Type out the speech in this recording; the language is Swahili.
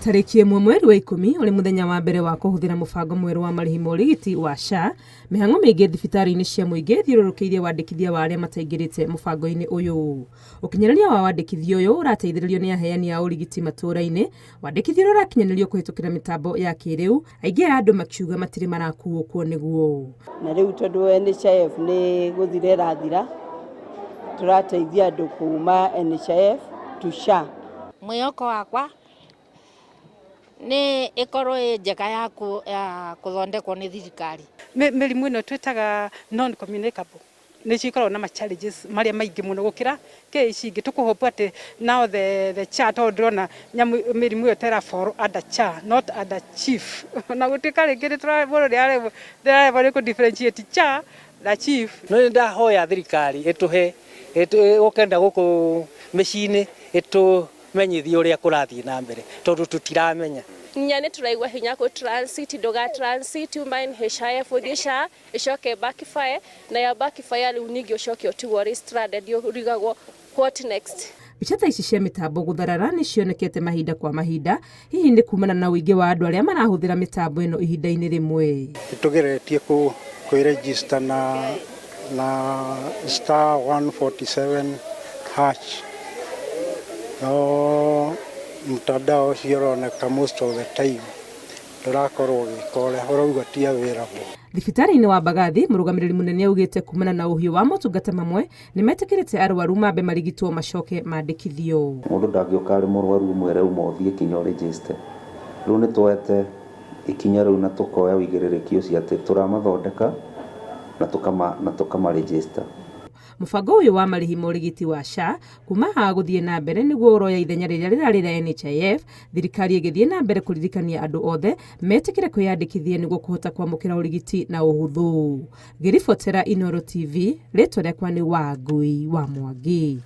Tariki 1 mweri wa 10 uri muthenya wa mbere wa kuhuthira mubango mweru wa marihi ma urigiti wa SHA, mihango mingi thibitari-ini cia muingi thiururukiirie wandikithia wa aria mataingirite mubango-ini uyu. Ukinyaniria wa wandikithio uyu urateithĩrĩrio ni aheani a urigiti matura-ini, wandikithio urakinyanirio kuhitukira mitambo ya kiriu, aingi a andu makiuga matire marakuo kuo niguo. Na riu tondu NHIF ni guthire rathira, turateithia andu kuma NHIF to SHA. Mwiyoko wakwa ni ikorwo njega ya kuthondekwo ni thirikari. Mirimu ino twitaga non communicable ni cikorwo na challenges maria maingi muno gukira ke icingi tukuhopa ati now the SHA tondrona mirimu iyo tera for under SHA not under chief na gutika ringi turaboro ria ku differentiate SHA na chief. No ndahoya thirikari ituhe ukenda guku micini menyithie uria kurathie na mbere tondu tutiramenya. Nyane turaigwa hinya ku transit ndoga transit umain NHIF uthie SHA icoke backfire na ya backfire riu ningi ucoke otigwo stranded urigagwo what next. Bichata ici cia mitambo gutharara ni cionekete mahinda kwa mahinda, hihi ni kumana na uingi wa andu aria marahuthira mitambo ino ihinda-ini rimwe. Tugeretie ku register na *147# no mtandao cioneka most of the time turakorwo gikore urauga tia wira bo. Thibitari-ini wa Mbagathi murugamiriri munene augite kumana na uhiu wa motungata mamwe ni metikirite arwaru mambe marigitwo macoke mandikithio. Mundu ndangioka ari murwaru mwere umothie kinyo register. Riu ni twete ikinya riu na tukoya uigiririki ucio ati turamathondeka na tukama register. Mubango uyu wa marihi ma urigiti wa SHA kuma guthie na mbere niguo uroya ithenya riria rirarira NHIF, thirikari igithie na mbere kuririkania andu othe metikire kwiyandikithia niguo kuhota kwamukira urigiti na uhuthu. Ngiribotera Inooro TV, ritwa riakwa ni Wangui wa Mwangi.